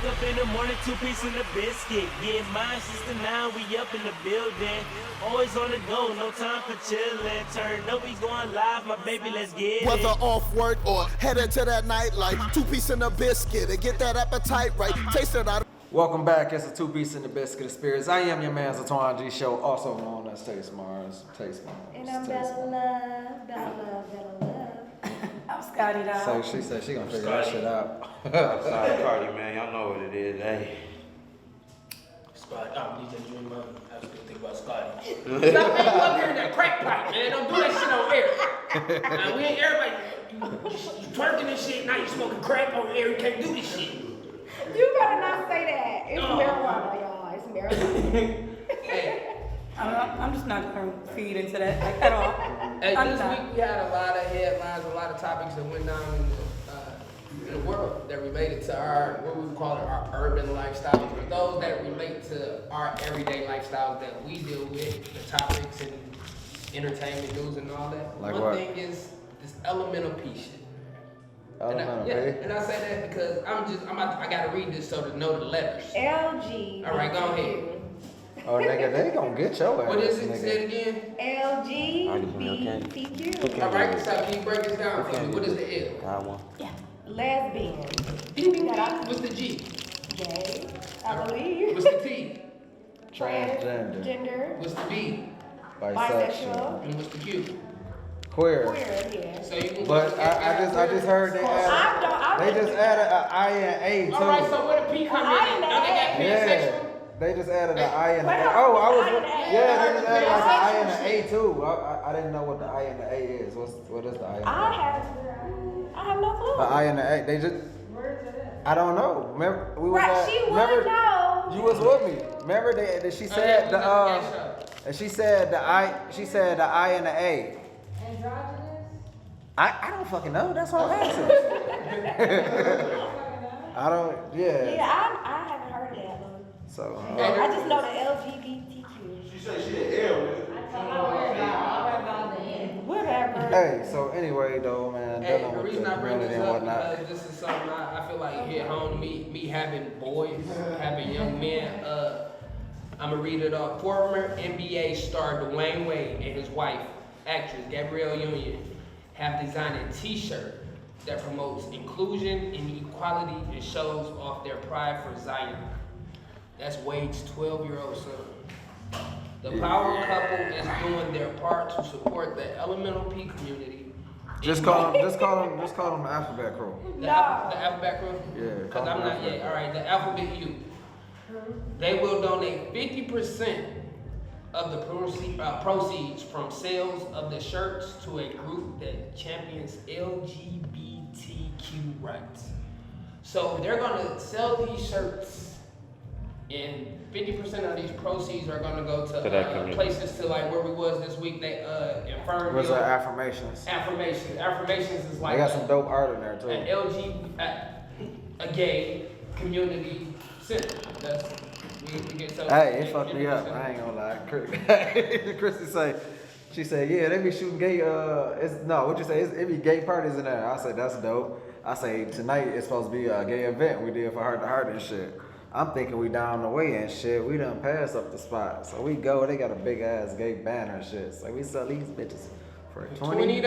Wake up in the morning, 2 piece in the biscuit. Get mine, sister, now we up in the building. Always on the go, no time for chillin'. Turn up, we going live, my baby, let's get it. Whether off work or headed to that nightlife, 2 piece in the biscuit and get that appetite right. Taste it out. Welcome back. It's a 2 piece in the biscuit of spirits. I am your man, Zatwan G Show, also known as Taste Mars. Taste Mars. And I'm Bella Love, Bella Love, Bella Love. I'm Scotty Dog. So she said she gonna figure that shit out. Outside Cardi, man, y'all know what it is, hey. Scotty, I'm DJ Dream on. I was gonna think about Scotty. Stop making you up here in that crack pipe, man. Don't do that shit on air. Now, we ain't everybody. You twerking and shit, now you smoking crack on air. You can't do this shit. You better not say that. It's marijuana, y'all. It's marijuana. Hey. I'm just not going to feed into that like, at all. Hey, this week we had a lot of headlines, a lot of topics that went down in the world that related to our, what we would call it, our urban lifestyles, but those that relate to our everyday lifestyles that we deal with, the topics and entertainment news and all that. Like One what? thing is this elemental P shit. Elemental P? And I say that because I gotta read this so to know the letters. LG. All right, go ahead. Oh, nigga, they gonna get your ass. What is it? nigga. Say it again. LGBTQ. All right, so can you break this down for me? What is the L? Lesbian. Ding, ding, ding. What's the G? Gay. I believe. What's the T? Transgender. What's the B? Bisexual. And what's the Q? Queer. Queer, yeah. So you can But I just heard they just added an I and A too. All right, so where the P come in? Don't they got pansexual? They just added an I and an Wait, A. Oh, I was I and A. yeah, they just added like an I and Pansexual an A too. I didn't know what the I and the A is. What is the I and the A? I have no clue. The I and the A. They just. I don't know. Remember we was Right, at, she would remember, know. You was with me. Remember that she said and she said the I and the A. Androgynous? I don't fucking know. That's what I'm asking. I don't. Yeah. Yeah, I haven't heard of that one. So. I just know the LGBTQ. She said she an L, nigga. Whatever. Hey, so anyway though, man, Hey, dealing the with reason the I bring community this and up whatnot. because this is something I feel like hit home to me having boys, having young men. I'm gonna read it off. Former NBA star Dwayne Wade and his wife, actress Gabrielle Union, have designed a T-shirt that promotes inclusion and equality and shows off their pride for Zion. That's Wade's 12-year-old son. The power couple is doing their part to support the elemental P community. Just call them the alphabet crew. The alphabet crew? Yeah. Because I'm not yet. All right, the alphabet U. They will donate 50% of the proceeds from sales of the shirts to a group that champions LGBTQ rights. So they're gonna sell these shirts, and 50% of these proceeds are gonna go to places to like where we was this week. They Infernal. What's our affirmations? Affirmations is like They got some dope art in there too. a gay community center. We get so. Hey, it fucked me up. I ain't gonna lie. Chrissy she said, yeah, they be shooting gay. It be gay parties in there. I said, that's dope. I say tonight it's supposed to be a gay event we did for Heart to Heart and shit. I'm thinking we down the way and shit. We done passed up the spot. So we go, they got a big ass gay banner and shit. So we sell these bitches for $20.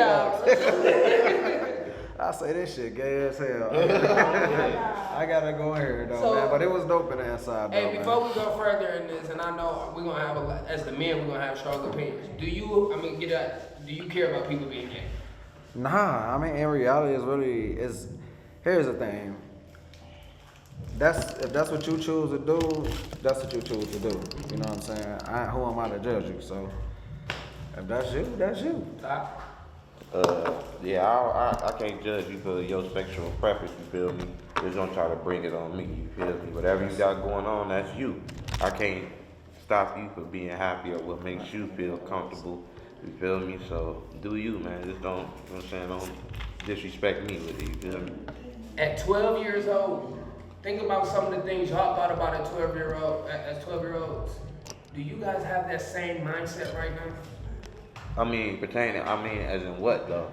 I say this shit gay as hell. I gotta go in here though, man. But it was dope in the inside though. Hey, before we go further in this, and I know we're gonna have as the men, we're gonna have strong opinions. Do you care about people being gay? Nah, I mean in reality here's the thing. If that's what you choose to do, that's what you choose to do. You know what I'm saying? Who am I to judge you? So if that's you, that's you. Stop. I can't judge you for your sexual preference, you feel me? Just don't try to bring it on me, you feel me? Whatever you got going on, that's you. I can't stop you from being happy or what makes you feel comfortable, you feel me? So do you, man. Just don't, you know what I'm saying, don't disrespect me with it, you feel me? At 12 years old, think about some of the things y'all thought about as 12-year-olds. Do you guys have that same mindset right now? As in what though?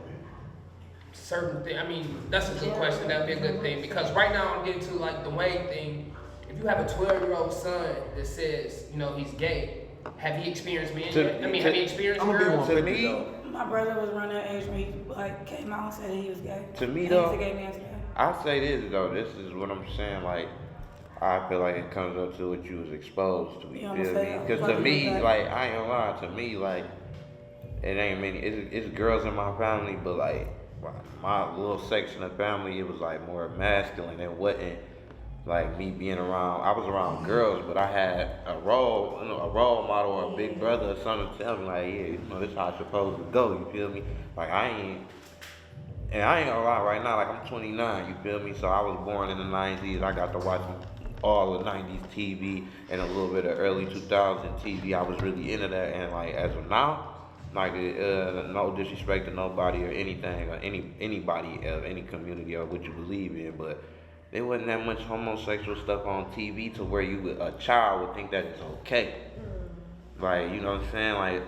certain thing. I mean, that's a good question. That'd be a good thing because right now I'm getting to like the Wayne thing. If you have a 12-year-old son that says, you know, he's gay, have he experienced men yet? I mean, have he experienced girls? To me, My brother was around that age when he like came out and said that he was gay. To me, And though, he's a gay man today. I say this though. This is what I'm saying. Like, I feel like it comes up to what you was exposed to. You Yeah, feel me? Because to me, like, I ain't gonna lie. To me, like, it ain't many. It's girls in my family, but like my little section of family, it was like more masculine. It wasn't like me being around. I was around girls, but I had a role model or a big brother or something to tell me like, yeah, you know, this how it's supposed to go. You feel me? Like I ain't gonna lie right now. Like I'm 29. You feel me? So I was born in the 90s. I got to watch all the 90s TV and a little bit of early 2000 TV. I was really into that, and like as of now. Like, no disrespect to nobody or anything or anybody of any community or what you believe in, but there wasn't that much homosexual stuff on TV to where a child would think that it's okay. Like, you know what I'm saying? Like,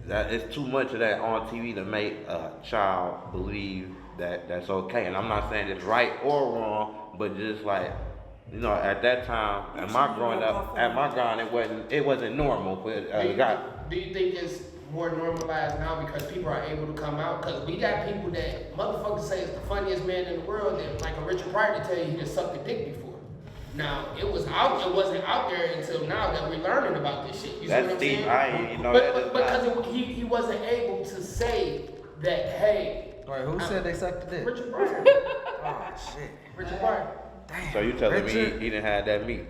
that it's too much of that on TV to make a child believe that that's okay. And I'm not saying it's right or wrong, but just like, you know, at that time, at my growing, it wasn't normal for a guy. Do you think it's more normalized now because people are able to come out? Because we got people that motherfuckers say is the funniest man in the world, that like a Richard Pryor to tell you he just sucked a dick before. Now it wasn't out there until now that we're learning about this shit. You see what I'm saying? I ain't know but because he wasn't able to say that. Hey, All right, who said they sucked the dick? Richard Pryor. Oh shit. Richard Pryor. Damn. So you telling me Richard? he didn't have that meat?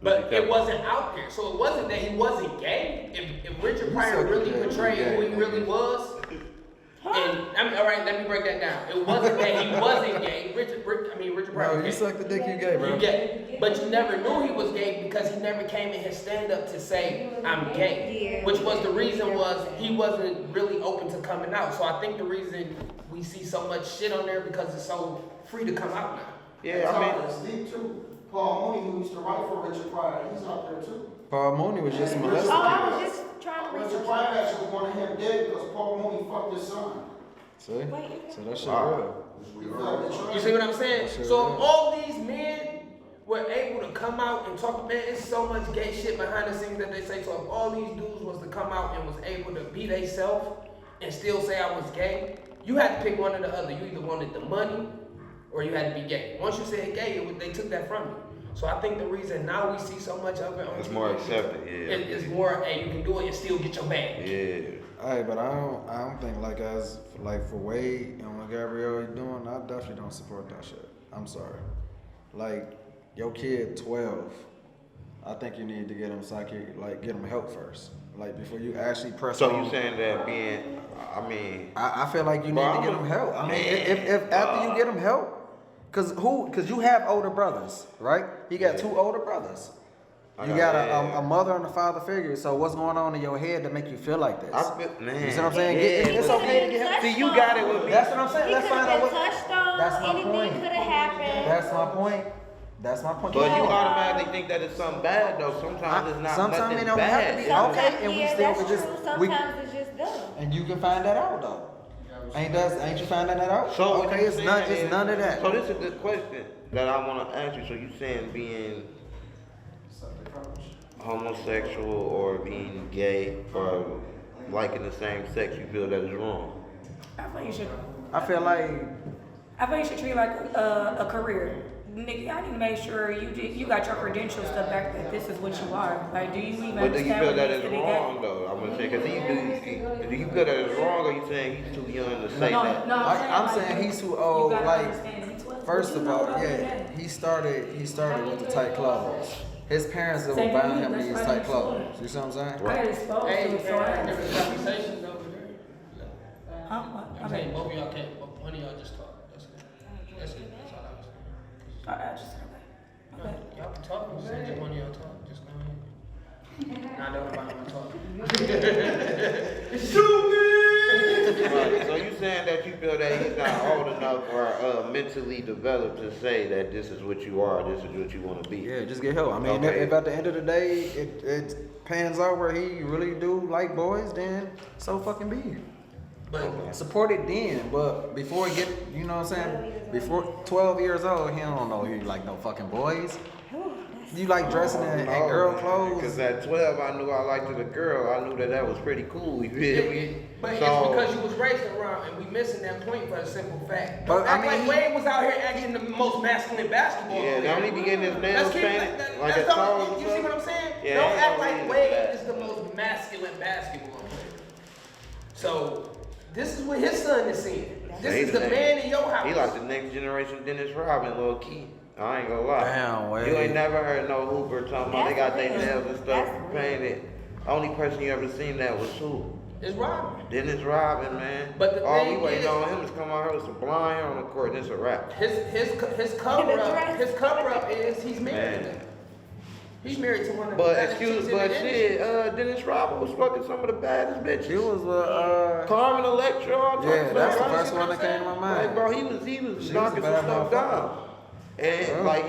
But it wasn't out there, so it wasn't that he wasn't gay. If Richard Pryor really portrayed who he really was, and I mean, all right, let me break that down. It wasn't that he wasn't gay. Richard Pryor. Bro, was you gay. sucked the dick, you gay, bro. You gay, but you never knew he was gay because he never came in his stand-up to say I'm gay, which was the reason was he wasn't really open to coming out. So I think the reason we see so much shit on there because it's so free to come out now. Yeah, I mean, It's deep too. Paul Mooney, who used to write for Richard Pryor, he's out there too. Paul Mooney was just molested. Oh, I was just trying to Richard research. Pryor actually wanted him dead because Paul Mooney fucked his son. See? So that shit real. He felt betrayed. You see what I'm saying? Sure So is. if all these men were able to come out and talk, man, it's so much gay shit behind the scenes that they say. So if all these dudes was to come out and was able to be they self and still say I was gay, you had to pick one or the other. You either wanted the money or you had to be gay. Once you said gay, they took that from you. So I think the reason now we see so much of it on it's TV more accepted. Yeah. It's more, hey, you can do it and still get your bag. Yeah. Hey, but I don't think for Wade and what Gabrielle is doing, I definitely don't support that shit. I'm sorry. Like, your kid 12, I think you need to get him get him help first. Like before you actually press So on. you saying that being, I mean, I feel like you need Bro, to get him help. I mean, man. if after you get him help, cause you have older brothers, right? You got two older brothers. You got a mother and a father figure. So what's going on in your head to make you feel like this? man. You see what I'm saying? It's okay to get help. See, you got it with me. That's what I'm saying. He Let's could find have out been what. touched on. That's my Anything point. could have happened. That's my point. That's my point. But you Yeah. automatically think that it's something bad though. Sometimes it's not Sometimes nothing it don't bad. have to be. Sometimes, Okay, and we yeah, still that's could just- true. we- Sometimes it's just dumb. And you can find that out though. Ain't you finding that out? So what okay, you it's saying none. is- It's none of that. So this is a good question that I want to ask you. So you saying being homosexual or being gay or liking the same sex, you feel that is wrong? I feel you should. I feel like I feel you should treat it like a career. Nigga, I need to make sure you got your credentials to back that this is what you are. Like, do you even But do you understand feel what that it is is to be wrong gay? though? I'm gonna say because do you feel that it's wrong, or you saying he's too young to say that? No, I'm like, saying he's too you old. gotta Like, understand, he's 12. first You of know all, about yeah, that. he started with the tight clothes. His parents that were Same buying thing, him that's these why tight he's clothes. slow. You see what I'm saying? I got exposed Hey, to it, so I different conversations over there. I I'm saying both of y'all can't, but one of y'all just talk. That's it. That's all I was saying. I just No, y'all can talk. I'm saying just one of y'all talk. Just go ahead. Not nobody want to talk. Right. So you saying that you feel that he's not old enough or mentally developed to say that this is what you are, this is what you want to be? Yeah, just get help. I mean, Okay. if at the end of the day it pans out where he really do like boys, then so fucking be it. But support it then, but before he get, you know what I'm saying? Before 12 years old, he don't know he like no fucking boys. You like dressing in girl clothes? Because at 12, I knew I liked a girl. I knew that was pretty cool. You feel me? But So- it's because you was raised around, and we missing that point for a simple fact. But, Don't act I mean, like Wade was out here acting the most masculine basketball Yeah, player. don't he be getting his nails Let's keep- painted that- like that's a all- tall? You see what I'm saying? Yeah, Don't ain't act no like reason Wade for that. is the most masculine basketball player. So this is what his son is seeing. This is the man in your house. He like the next generation Dennis Rodman, low key. I ain't gonna lie. Damn, Wade. You ain't never heard no Hooper talking about they got their That's nails and stuff real. painted. Only person you ever seen that was who? It's Robin. Dennis Rodman, man. But the all we thing waiting is- on him is come out here with some blonde hair on the court. This a wrap. His cover up. dress. His cover up is he's married. Man. He's married to one of the But baddest excuse, chicks in but the shit, industry. Dennis Rodman was fucking some of the baddest bitches. He was Carmen Electra, all types yeah, of that's the stuff, right? first one that came to my Like, mind. bro, he was She knocking was a some bad stuff motherfucker. down. And Yeah. like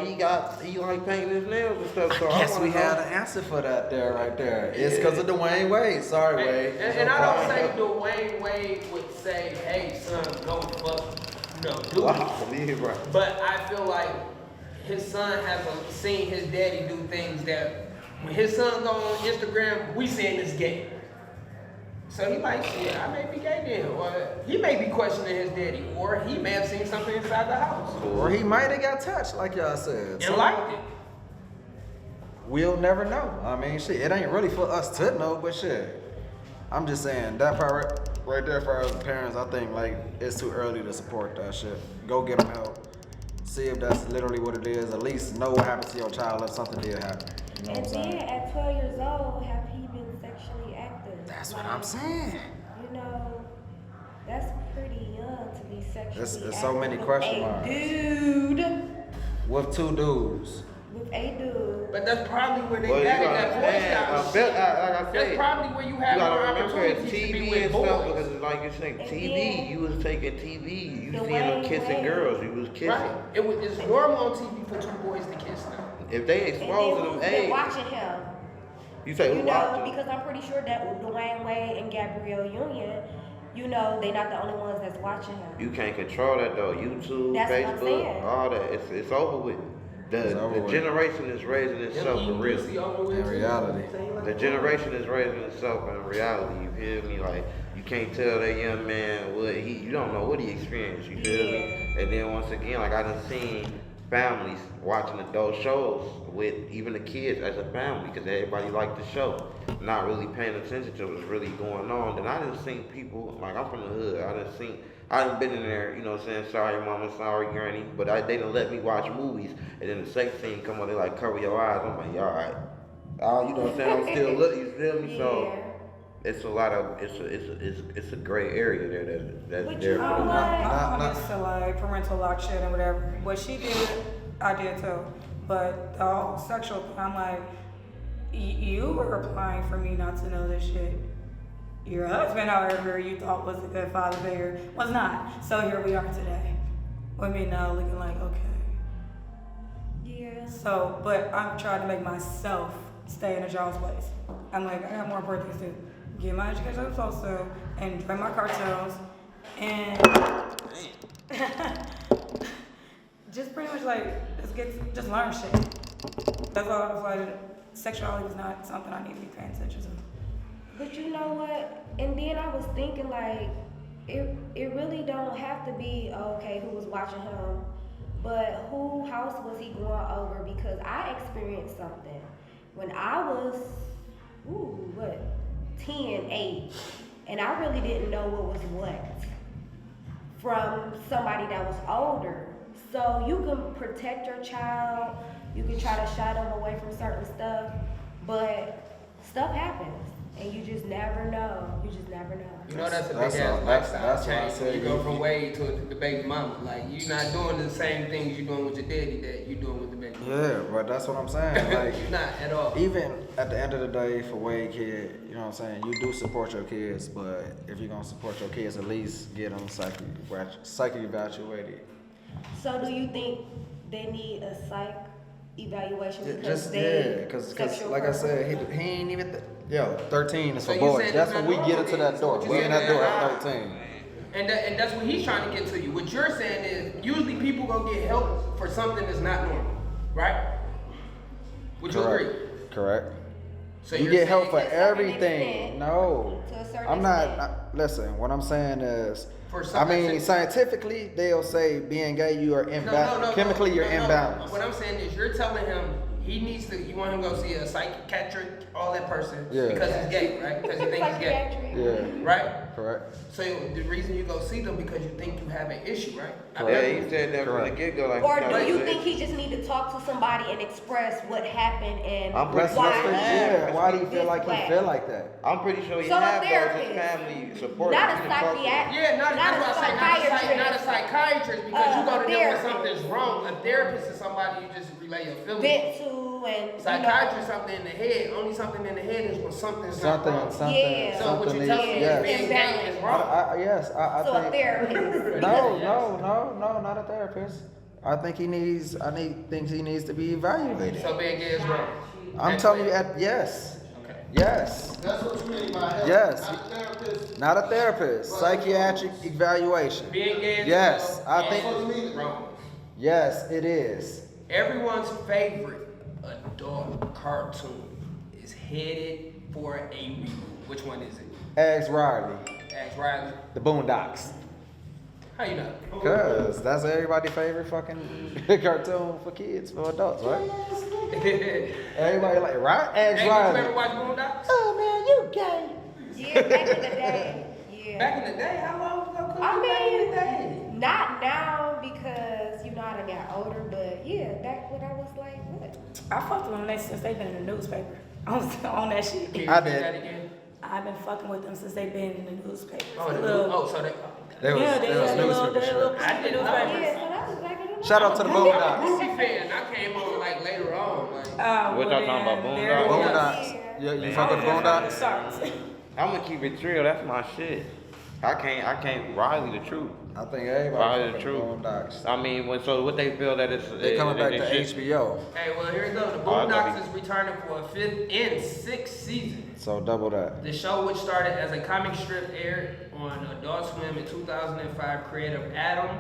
he like painting his nails and stuff. So Yes, I wanna we had know- an answer for that there, right there. It's because of Dwayne Wade. Sorry, Wade. And I don't say Dwayne Wade would say, "Hey son, go fuck, do it." Wow, yeah, right. But I feel like his son has seen his daddy do things that when his son go on Instagram, we saying it's gay. So he like, shit, I may be gay then, or he may be questioning his daddy, or he may have seen something inside the house Or he might have got touched, like y'all said. and liked it. We'll never know. I mean, shit, it ain't really for us to know, but shit. I'm just saying, that part right there for us parents, I think, like, it's too early to support that shit. Go get them help. See if that's literally what it is. At least know what happened to your child if something did happen. You know And what I'm then saying? at 12 years old, have he been sexually active? That's what Like, I'm saying. You know, that's pretty young to be sexually It's active. so many with question a marks. Dude, With two dudes. with a dude. But that's probably where they Well, you got it, gotta that Boy understand, Scout like shit. I That's said, probably where you you have more gotta remember at opportunities to be TV with and stuff boys. because like you're saying, And TV, then- you was taking TV, you The seeing them way- kissing way- girls, you was kissing. Right. It's normal on TV for two boys to kiss now. If they And then exposing who's them been age, watching him? you say You who know, watching? because I'm pretty sure that Dwayne Wade and Gabrielle Union, you know, they not the only ones that's watching him. You can't control that though. YouTube, That's what I'm Facebook, saying. all that. It's over with. It's over The with. generation is raising itself for real. In reality. The generation is raising itself in reality. You feel me? Like you can't tell that young man what he. You don't know what he experienced. You feel me? And then once again, like I done seen families watching adult shows with even the kids as a family because everybody liked the show, not really paying attention to what's really going on. Then I done seen people like I'm from the hood. I done been in there, you know what I'm saying, sorry mama, sorry granny, but they done let me watch movies, and then the sex scene come on, they like cover your eyes, I'm like, alright. You know what I'm saying, I'm still looking, you feel me? So, it's a lot of, it's a gray area there that's But there you for know the what? I'm used to like parental lock shit and whatever. What she did, I did too. But the whole sexual thing, I'm like, you were applying for me not to know this shit. Your husband, however, you thought was a good father figure, was not. So here we are today. With me now looking like, okay. Yeah. So, but I'm trying to make myself stay in a child's place. I'm like, I got more important things to do. Get my education I'm supposed to, and join my cartels, and just pretty much like, just learn shit. That's all I was like, sexuality was not something I need to be paying attention to. But you know what? And then I was thinking like, it really don't have to be, okay, who was watching him, but who house was he going over? Because I experienced something when I was, 10, 8, and I really didn't know what was what from somebody that was older. So you can protect your child, you can try to shy them away from certain stuff, but stuff happens. And you just never know. You just never know. You know that's a big That's ass all- lifestyle that's why I change. said You go you- from Wade to the baby mama. Like you're not doing the same things you're doing with your daddy that you're doing with the baby. Yeah, but that's what I'm saying. Like, You're not at all. even at the end of the day, for Wade kid, you know what I'm saying? You do support your kids, but if you're gonna support your kids, at least get them psych evaluated. So do you think they need a psych evaluation because Just they because sexual like I said, preference? he ain't even 13 is So for you boys. saying That's it's when not we get normal into then? that So door. what you We in saying that door that- at 13. And that's what he's trying to get to you. What you're saying is usually people gonna get help for something that's not normal, right? Would you agree? Correct. So you you're get help saying for to a certain everything. extent. No, To a certain I'm not. extent. Listen, what I'm saying is, For I some mean, extent. scientifically, they'll say being gay, you are imbalanced. Chemically, you're imbalanced. What I'm saying is you're telling him he needs to, you want him to go see a psychiatric, all that person, Yeah. because he's gay, right? Because you think he's gay, Psychiatric. Yeah, right? correct. So the reason you go see them because you think you have an issue, right? Yeah, he said that from the Correct. get-go. Like, Or he do thought you it think was- he just need to talk to somebody and express what happened and I'm pretty why? sure- Yeah, why do you feel this like he way? feel like that? I'm pretty sure he So a had those in therapist. family support. Not a He can talk to them. psychiatrist. Yeah, not Not that's a what I say, not a psychiatrist. psychiatrist, because you go to them when therapist. something's wrong. A therapist is somebody you just relay your feelings. Vent to and Psychiatrist, something in the head. Only something in the head is when something's not wrong. Yeah. So what you needs- telling me is yes. being gay is wrong. Yes, I So a think. therapist. No, not a therapist. I think he needs to be evaluated. So being gay is wrong. I'm telling you, yes. Okay. Yes. That's what you mean by help. Yes. Not a therapist. Not a therapist. Psychiatric evaluation. Being gay is Yes, wrong. I think- That's what you mean. Wrong. Yes, it is. Everyone's favorite adult cartoon is headed for a reboot. Which one is it? Ask Riley. Ask Riley. The Boondocks. How you know? Cause that's everybody's favorite fucking cartoon for kids, for adults, right? Everybody like, right? Ask Hey, did you Riley. ever watch Boondocks? Oh man, you gay. Yeah, back in the day. Yeah. Back in the day, how long ago? Could I you back in mean, the day? not now because you know I done got older, but yeah, back when I was like what? I fucked with them since they've been in the newspaper. I was on that shit. Can you I repeat did. that again? I've been fucking with them since they've been in the newspaper. Oh, Little- they. There was, yeah, they there was had the little, newspaper the little shit. I didn't know. newspapers. Yeah, so that was back in the Shout out to the I'm a Boondocks. Goofy fan. I came on like later on. Like, What y'all talking about, Boondocks? Boondocks. Yeah, you fuck with the Boondocks? I'm gonna keep it real. That's my shit. I can't. Riley the truth. I think everybody Riley fuck the with truth. Boondocks. I mean, so what they feel that it's They coming back to shit- HBO, hey, well here we go. The Oh, I thought Boondocks is returning for a 5th and 6th season. so double that. The show, which started as a comic strip, aired on Adult Swim in 2005. Creator Adam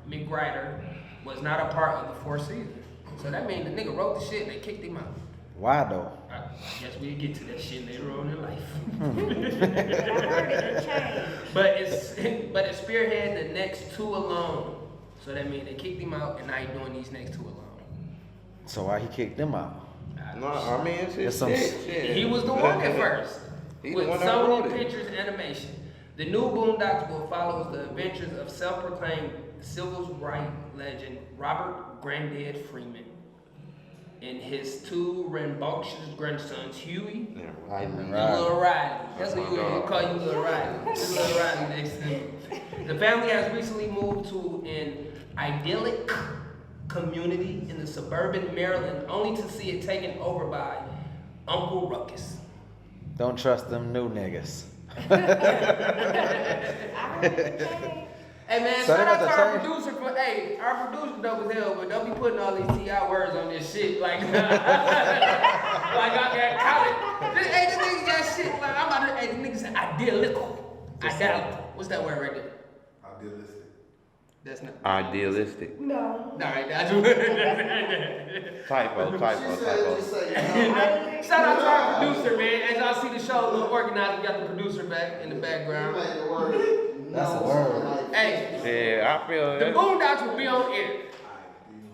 McGrider was not a part of the 4th season. So that means the nigga wrote the shit and they kicked him out. Why though? I guess we'll get to that shit later on in life. I heard it changed. but it spearheaded the next 2 alone. So that means they kicked him out and now he's doing these next 2 alone. So why he kicked them out? No, I mean it's It's his some- shit. He was the one at first. He the with one that wrote Sony it. Pictures Animation. The new Boondocks will follow the adventures of self-proclaimed civil rights legend Robert Granddad Freeman and his 2 rambunctious grandsons, Huey Yeah, Riley. and Lil Riley. That's what my you dog. call you, Lil Riley. Lil Riley next to him. The family has recently moved to an idyllic community in the suburban Maryland, only to see it taken over by Uncle Ruckus. Don't trust them new niggas. I heard it changed. Hey man, So shout they out got to to our change? producer for our producer dope as hell, but don't be putting all these T.I. words on this shit like like I got college. Hey, this nigga got shit like I'm about to. Hey, the nigga said idyllical. Idyllical. What's that word right there? Idealistic. That's not. Idealistic. No. All right, that's Typo. She said, just say, you know, Shout out to our producer, man. As y'all see the show a little organized, we got the producer back in the you background. made the word. That's a no, word. like, Hey, Yeah, I feel the that. Boondocks will be on air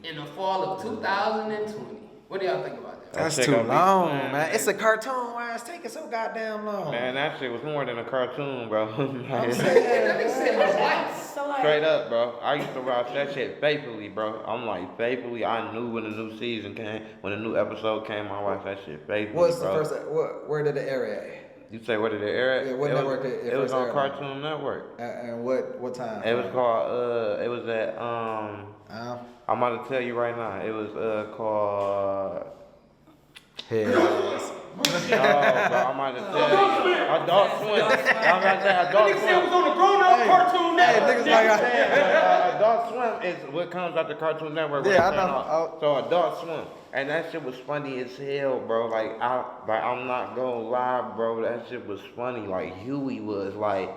in the fall of 2020. What do y'all think about that? That's Check too out these long, plans, man. It's a cartoon. Why it's taking so goddamn long? Man, that shit was more than a cartoon, bro. I'm That saying, nigga said it was life. So like, Straight up, bro. I used to watch that shit faithfully, bro. I'm like faithfully. I knew when the new season came, when the new episode came. I watched that shit faithfully, what's the bro. first? Where did it air at? You say what did it air at? Yeah, what it network was, it it was first on aired on? Cartoon Network. And what time? It was called. It was at. I'm about to tell you right now. It was called. Hell. No, bro. I'm about to tell you. Adult Swim. I'm about to say Adult Swim. on the grown-up cartoon Hey, niggas like Adult Swim is what comes out the Cartoon Network. Yeah, I right know. now. So Adult Swim, and that shit was funny as hell, bro. I'm not gonna lie, bro. That shit was funny. Like Huey was like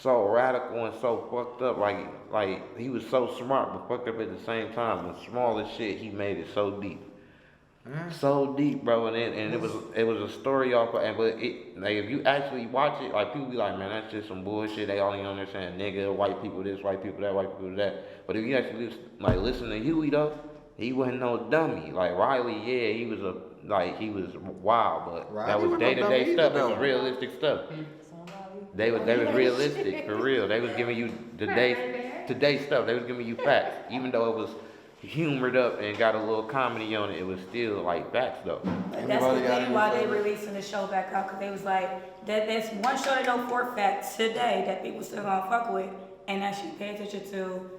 so radical and so fucked up. Like he was so smart but fucked up at the same time. The smallest shit, he made it so deep. So deep, bro, and it was a story off, but like if you actually watch it, like people be like, man, that's just some bullshit. They only understand nigga, white people this, white people that, white people that. But if you actually listen to Huey though, he wasn't no dummy. Like Riley, yeah, he was wild, but Riley that was wasn't no day-to-day dummy stuff. It either, was though. realistic stuff. They was realistic for real. They was giving you today stuff. They was giving you facts, even though it was humored up and got a little comedy on it. It was still like facts though. That's the thing why they releasing the show back out, because they was like, that's one show they know for a fact today that people still gonna fuck with, and actually pay attention to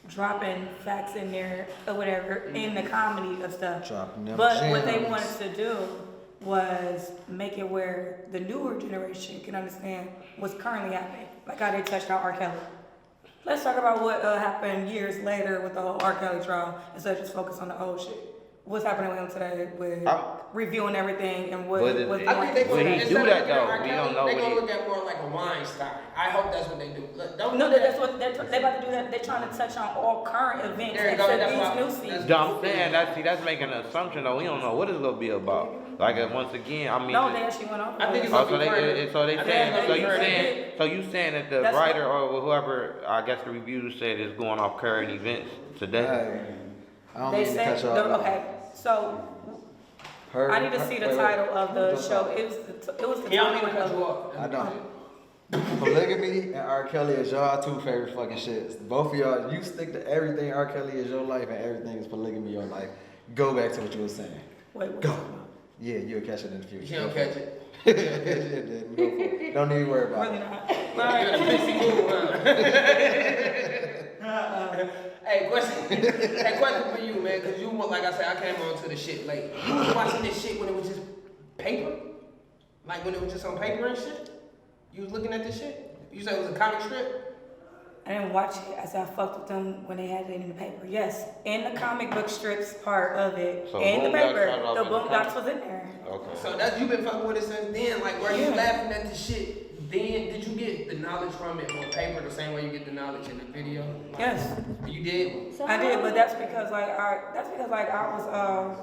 dropping facts in there or whatever in the comedy of stuff. Dropping them But what they gems. wanted to do was make it where the newer generation can understand what's currently happening, like how they touched on R. Kelly. Let's talk about what happened years later with the whole R. Kelly trial instead of just focus on the old shit. What's happening with him today with reviewing everything and what But what's I think they When he instead do of that, looking at though, R. we Kelly, don't know they what gonna he- look at more like a Weinstein. I hope that's what they do. Look, don't No, look that's at- what they about to do. That they're trying to touch on all current events There you go, that's except why- these new seasons. I'm saying that's making an assumption though. We don't know what it's gonna be about. Like once again, I mean. No, they actually went over. I think it. it's Oh, gonna be current. so they I think saying, it's so gonna you be saying, current. so you saying that the That's writer or whoever, I guess the reviewer said is going off current events today. Hey, I don't They mean to said, cut y'all off. okay, so I need to see the title of the show. It was the He don't title even cut of you off. I don't. Polygamy and R. Kelly is y'all two favorite fucking shits. Both of y'all, you stick to everything R. Kelly is your life and everything is polygamy your life. Go back to what you were saying. Wait, what? Go. Yeah, you'll catch it in the future. She don't catch it. Go for it. Don't even worry about Really it. not. You're in a pissy mood, huh? Hey, question for you, man, because you, like I said, I came on to the shit late. You was watching this shit when it was just paper? Like when it was just on paper and shit? You was looking at this shit? You said it was a comic strip? I didn't watch it. I said I fucked with them when they had it in the paper. Yes, in the comic book strips part of it, So in the Boondocks paper, started off the in the Boondocks comic? was in there. Okay. So that you been fucking with it since then? Like, were you Yeah. laughing at the shit then? Did you get the knowledge from it on paper the same way you get the knowledge in the video? Like, Yes, you did? So I did, but that's because I was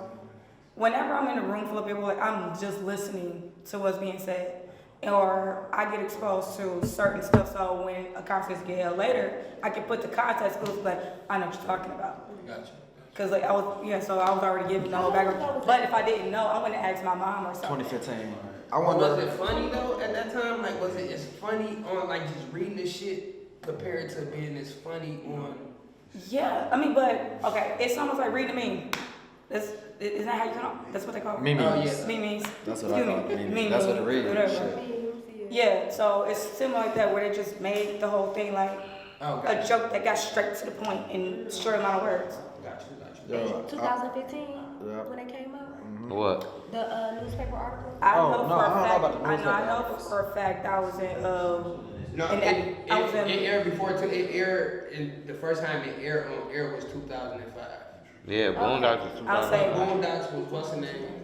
whenever I'm in a room full of people, like I'm just listening to what's being said. Or I get exposed to certain stuff, so when a conversation get held later, I can put the context clues, like I know what you're talking about. Gotcha. Cause like I was already giving the whole background. But if I didn't know, I wouldn't ask my mom or something. 2015. I Was wonder. it funny though at that time? Like, was it as funny on like just reading this shit compared to being as funny on? Yeah, I mean, but okay, it's almost like reading a meme. Isn't that how you call it? That's what they call it. Memes. Oh, yeah. Memes. That's what I call it. Memes. That's what it reads. Whatever. Yeah, so it's similar like that where they just made the whole thing like Oh, a gotcha. joke that got straight to the point in a short amount of words. Gotcha. Yo, 2015 Yeah. when it came out, What? the newspaper article. I Oh, know no, for I a don't know fact. about the I newspaper know articles. for a fact I was in. No, and I was in. it aired before too. It aired, and the first time it aired on air was 2005. Yeah, Boondocks is I'll say- 2005. Boondocks was what's the name?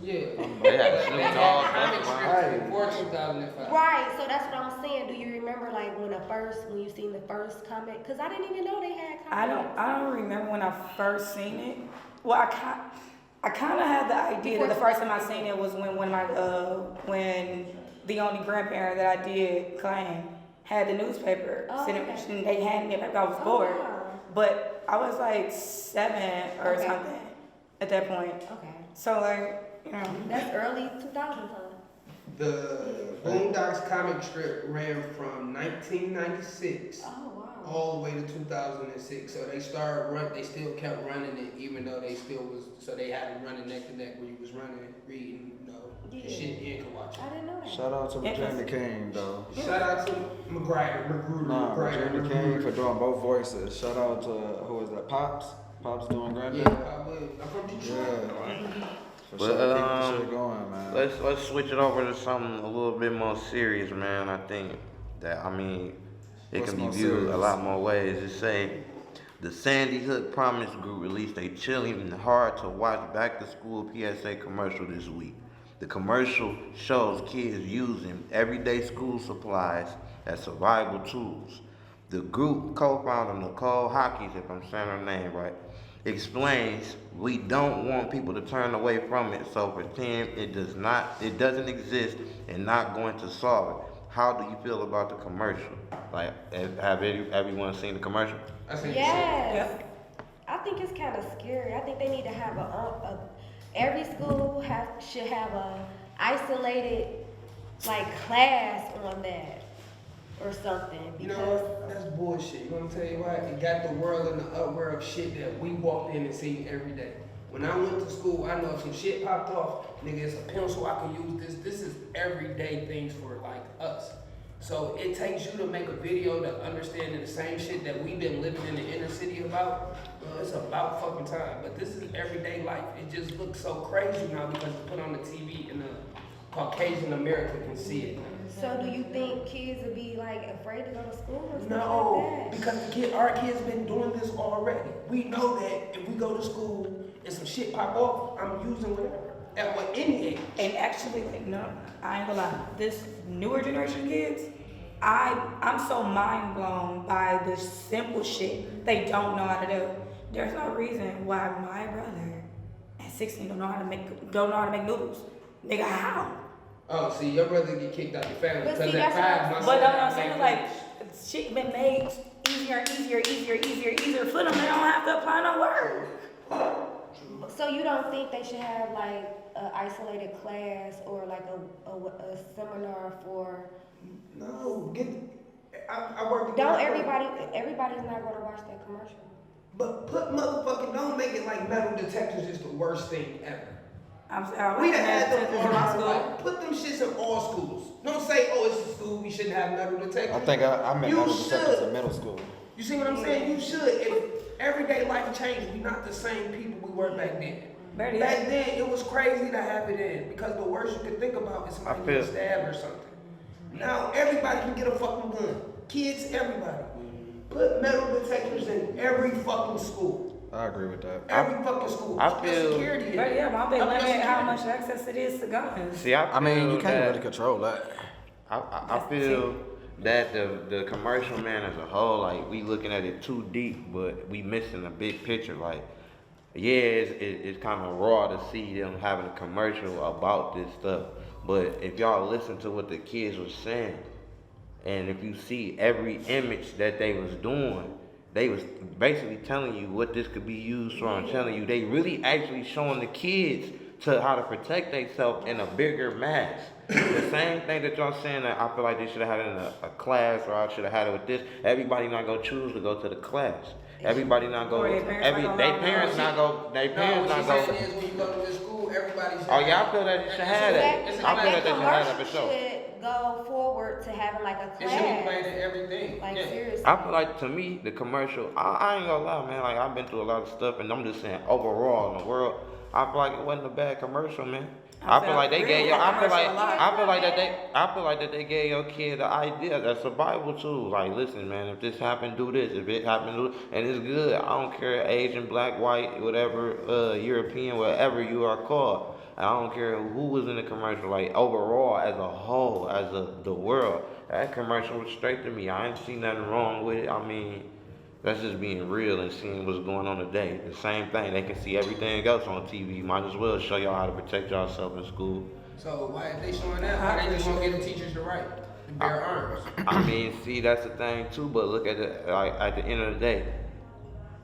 Yeah. They had Snoop They Dogg, had comic Busta strips Rhymes. before 2005. Right, so that's what I'm saying. Do you remember like when you seen the first comic? Cause I didn't even know they had comics. I don't remember when I first seen it. Well, I kind of had the idea that the first time I seen it was when when the only grandparent that I did claim had the newspaper. Oh, sitting, okay. and they handed me back. I was bored, wow. but I was like 7 or Okay. something at that point. Okay, So like that's early 2000s, huh? The Boondocks comic strip ran from 1996 Oh wow. all the way to 2006. So they they still kept running it, even though they still was. So they had it running neck to neck where you was running, reading, the Yeah. shit you could watch. I didn't know that. Shout out to Virginia King though. Shout out to Magruder. Virginia King for doing both voices. Shout out to who is that? Pops. Pops doing Granddad. Yeah, I would. I'm from Detroit. Yeah. For But, sure, keep the shit going, man. Let's switch it over to something a little bit more serious, man. I think that it What's can be more viewed serious? a lot more ways. It say the Sandy Hook Promise Group released a chilling and hard to watch back to school PSA commercial this week. The commercial shows kids using everyday school supplies as survival tools. The group co-founder Nicole Hawkins, if I'm saying her name right, explains we don't want people to turn away from it, so pretend it doesn't exist and not going to solve it. How do you feel about the commercial? Like, have everyone seen the commercial? I think Yes. I think it's kind of scary. I think they need to have every school should have a isolated like class on that or something. You know what? That's bullshit. You want to tell you why? It got the world in the uproar of shit that we walked in and seen every day. When I went to school, I know if some shit popped off, nigga, it's a pencil, I can use this. This is everyday things for like us. So it takes you to make a video to understand the same shit that we've been living in the inner city about. Well, it's about fucking time. But this is everyday life. It just looks so crazy now because it's put on the TV and the Caucasian America can see it. So do you think kids would be like afraid to go to school or something No, like that? because our kids been doing this already. We know that if we go to school and some shit pop off, I'm using whatever. At what any age. And actually, like, no, I ain't gonna lie. This newer generation kids, I'm so mind blown by the simple shit they don't know how to do. There's no reason why my brother at 16 don't know how to make noodles. Nigga, how? Oh, see, your brother get kicked out your family But because see, at that's 5 months. But I'm saying, like, shit been made easier. For them, they don't have to apply no word. So you don't think they should have like an isolated class or like a seminar for? No, I work. Don't everybody's not going to watch that commercial. But don't make it like metal detectors is the worst thing ever. I'm We done had them in my school. like, put them shits in all schools. Don't say, oh, it's a school, we shouldn't have metal detectors. I think I met You metal detectors should. in middle school. You see what I'm saying? You should. If everyday life changed, we're not the same people we were back then. Better Back yet. then, it was crazy to have it in because the worst you could think about is somebody getting stabbed or something. Now everybody can get a fucking gun. Kids, everybody. Put metal detectors in every fucking school. I agree with that. Every fucking school. I Put feel- security in. Better yet, my big Up your limit how security. much access it is to guns. See, I mean, you feel can't that- really control that. I feel that the commercial, man, as a whole, like, we looking at it too deep, but we missing a big picture. Like, yeah, it's kind of raw to see them having a commercial about this stuff, but if y'all listen to what the kids were saying, and if you see every image that they was doing, they was basically telling you what this could be used for. I'm telling you, they really actually showing the kids to how to protect themselves in a bigger mass. The same thing that y'all saying that I feel like they should have had it in a class, or I should have had it with this. Everybody not gonna choose to go to the class. Everybody not go. Or their parents not gonna They parents not What go. she's saying is when you go to this school, everybody should. Oh yeah, I feel that you should have that. It's a I feel that class. they should have that for commercial sure. should go forward to having like a It should be class. playing in everything. Like Yeah. seriously. I feel like, to me, the commercial, I ain't gonna lie, man, like, I've been through a lot of stuff, and I'm just saying, overall in the world, I feel like it wasn't a bad commercial, man. I feel like they gave your, I feel like that they gave your kid the idea, that survival tool. Like, listen, man, if this happened, do this. If it happened, do it. And it's good. I don't care, Asian, black, white, whatever, European, whatever you are called. I don't care who was in the commercial. Like, overall, as a whole, the world, that commercial was straight to me. I ain't seen nothing wrong with it. I mean, that's just being real and seeing what's going on today. The same thing. They can see everything else on TV. Might as well show y'all how to protect yourself in school. So why if they showing that? Why they just won't get the teachers to write? To bear arms. I mean, see, that's the thing too. But look at it. Like, at the end of the day,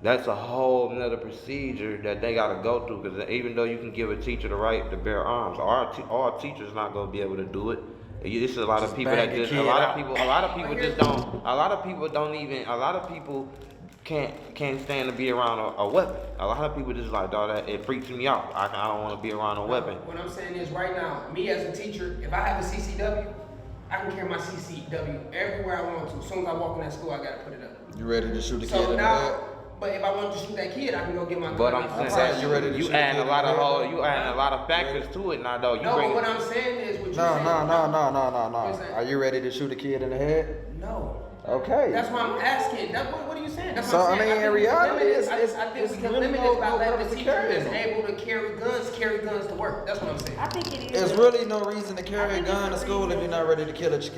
that's a whole nother procedure that they gotta go through. Because even though you can give a teacher the right to bear arms, all teachers not gonna be able to do it. It's a lot of people that just, a lot of people can't stand to be around a weapon. A lot of people just like, dog, that it freaks me out. I don't want to be around a weapon. What I'm saying is right now, me as a teacher, if I have a CCW, I can carry my CCW everywhere I want to. As soon as I walk in that school, I gotta put it up. You ready to shoot the kid So in the now, head? but if I want to shoot that kid, I can go get my gun. But and I'm fire. saying, you ready to you shoot adding the a kid lot in of the whole, head? you adding a lot of factors to it now, though. You No, bring but what I'm saying is, what you No. saying. Are you ready to shoot a kid in the head? No. Okay. That's why I'm asking. What are you saying? That's So, what I'm I saying. mean, in reality, I think we can really limit no it by letting purpose the to teacher carry that's them. able to carry guns to work. That's what I'm saying. I think it is. There's really no reason to carry a gun to school if you're not ready to kill if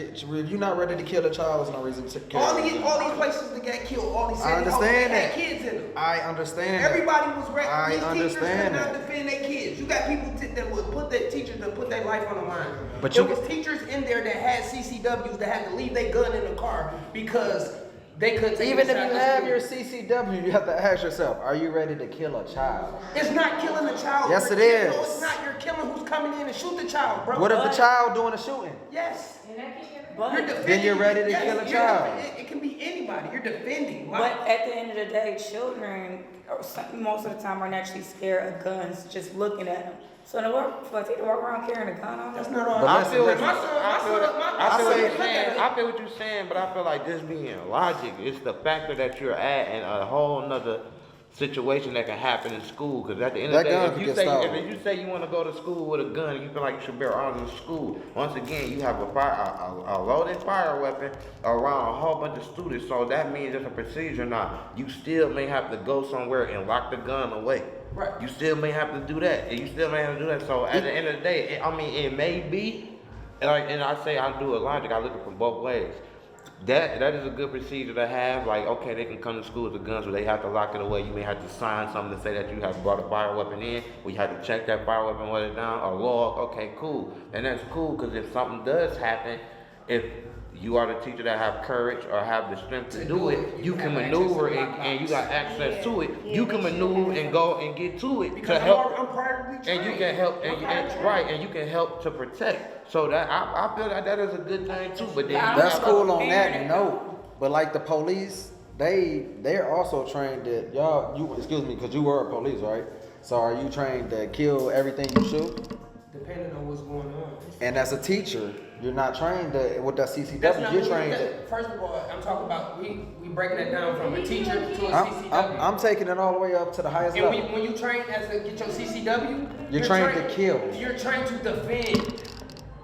you're not ready to kill a child. There's no reason to carry. All these places that got killed, all these I cities, understand they that. had kids in them. I understand. Everybody was ready. I These teachers could understand not that. defend their kids. You got people that would put their teachers to put their life on the line. But there you- was teachers in there that had CCWs that had to leave their gun in the car because they couldn't take Even the if you shot to have school. your CCW, you have to ask yourself, are you ready to kill a child? It's not killing the child. Yes, You're it killing- is. No, it's not. You're killing who's coming in and shoot the child, bro. What if the child doing a shooting? Yes. But, You're defending. Then you're ready to yes, kill a you're child. It can be anybody. You're defending. but at the end of the day, children most of the time are naturally scared of guns just looking at them. So for a teacher to walk around carrying a gun on That's them, not all. But I listen, feel what listen. you- My son, I feel what you're saying, but I feel like this being logic, it's the factor that you're at and a whole nother situation that can happen in school. Because at the end of That the gun day, could if you get stolen. if you say you want to go to school with a gun, and you feel like you should bear arms in school. Once again, you have a loaded fire weapon around a whole bunch of students, so that means it's a procedure now. You still may have to go somewhere and lock the gun away. Right. You still may have to do that, and you still may have to do that. So at the end of the day, it may be, and I say I do a logic. I look at it from both ways. That is a good procedure to have. Like, okay, they can come to school with the guns, but they have to lock it away. You may have to sign something to say that you have brought a fire weapon in. We have to check that fire weapon, whether it's down or log. Okay, cool, and that's cool because if something does happen, if you are the teacher that have courage or have the strength to do it, you can maneuver and you got access to it. You can maneuver and go and get to it Because to help. I'm privately trained. And you can help, and you can help to protect. So that I feel like that is a good thing too. But then That's cool on that, you know. But like the police, they're also trained that excuse me, because you were a police, right? So are you trained to kill everything you shoot? Depending on what's going on. And as a teacher, you're not trained with that CCW. That's not You're what trained to. First of all, I'm talking about we breaking it down from a teacher to a CCW. I'm taking it all the way up to the highest and level. when you train as a get your CCW, You're trained to kill. You're trained to defend.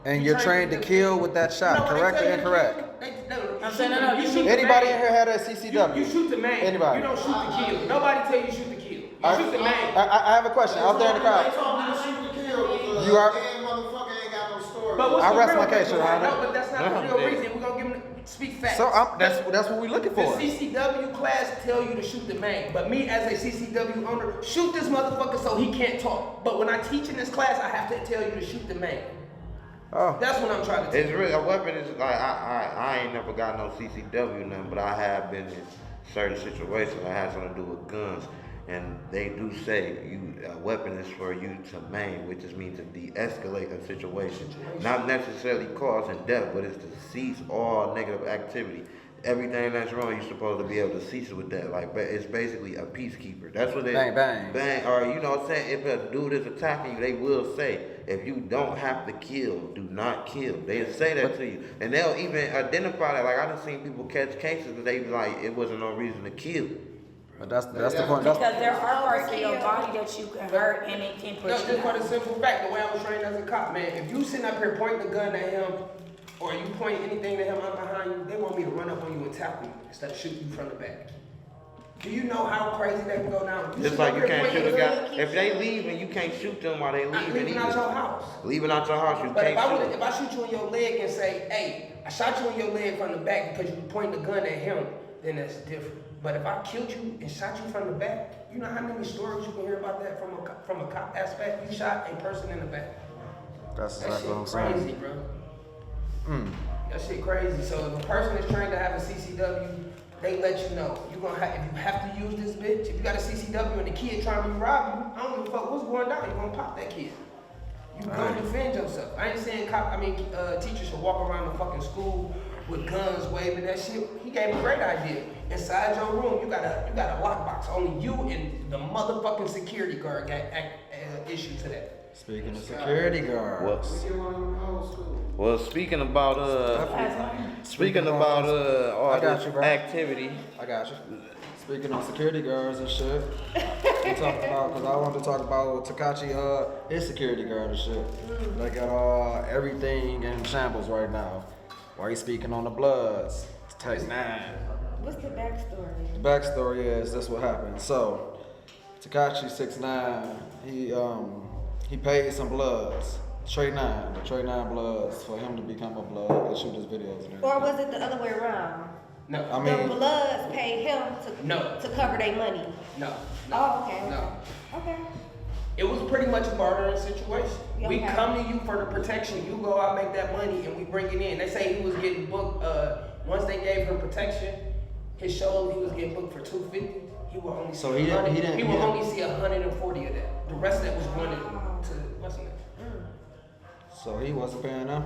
And you're trained to kill with that shot, No, they correct or tell you to incorrect? kill. No, I'm saying no, you shoot the Anybody man. in here had a CCW? You shoot the man. Anybody? You don't shoot the kill. Nobody tell you to shoot the kill. You shoot the man. I have a question out there in the crowd. You are. But what's I the rest real my case, reason? Your Honor. No, but that's not the real reason. We're gonna give them speak facts. So that's what we're looking The for. CCW class tell you to shoot the man, but me as a CCW owner, shoot this motherfucker so he can't talk. But when I teach in this class, I have to tell you to shoot the man. Oh. That's what I'm trying to tell it's you. really a weapon. Is like I ain't never got no CCW nothing, but I have been in certain situations that has something to do with guns. And they do say a weapon is for you to maim, which just means to de-escalate a situation. Not necessarily causing death, but it's to cease all negative activity. Everything that's wrong, you're supposed to be able to cease it with that. Like, it's basically a peacekeeper. That's what they Bang, bang. bang. Or you know what I'm saying? If a dude is attacking you, they will say, if you don't have to kill, do not kill. They say that to you, and they'll even identify that. Like I done seen people catch cases that they be like, it wasn't no reason to kill. But that's the point. because there are parts of your body that you can hurt and it can put No, you just for out. the simple fact, the way I was trained as a cop, man, if you sitting up here pointing the gun at him, or you point anything at him out behind you, they want me to run up on you and tackle you instead of shooting you from the back. Do you know how crazy that can go down? Just like you can't shoot a guy. If they leave and you can't shoot them while they Not leaving leaving out either. your house. Leaving out your house, you But can't if I shoot you in your leg and say, hey, I shot you in your leg from the back because you pointed the gun at him, then that's different. But if I killed you and shot you from the back, you know how many stories you can hear about that from a cop aspect? You shot a person in the back. That's That exactly what I'm shit saying. crazy, bro. That shit crazy. So if a person is trained to have a CCW, they let you know. If you have to use this bitch, if you got a CCW and the kid trying to rob you, I don't give a fuck what's going down. You're gonna pop that kid. You gonna defend yourself. I ain't saying teachers should walk around the fucking school with guns waving that shit. He gave a great idea. Inside your room, you got a lockbox. Only you and the motherfucking security guard got issue to that. Speaking of security guards. Well, speaking about all I got this you, bro. activity. I got you. Speaking of security guards and shit, we talked about, because I wanted to talk about Tekashi, his security guard and shit. They got everything in shambles right now. Why he speaking on the Bloods? Take 9. What's the backstory? The backstory is this what happened. So Tekashi 6ix9ine, he paid some bloods. Trey 9 bloods for him to become a blood and shoot his videos and everything. Or was it the other way around? No. I mean, The Bloods paid him to cover their money. No. Oh, okay. No. Okay. It was pretty much a bartering situation. Yeah, We okay. come to you for the protection. You go out, make that money, and we bring it in. They say he was getting booked. Once they gave him protection, his shows he was getting booked for $250. He will only see So he didn't- only see 140 of that. The rest of that was going to what's the name? so he wasn't paying them.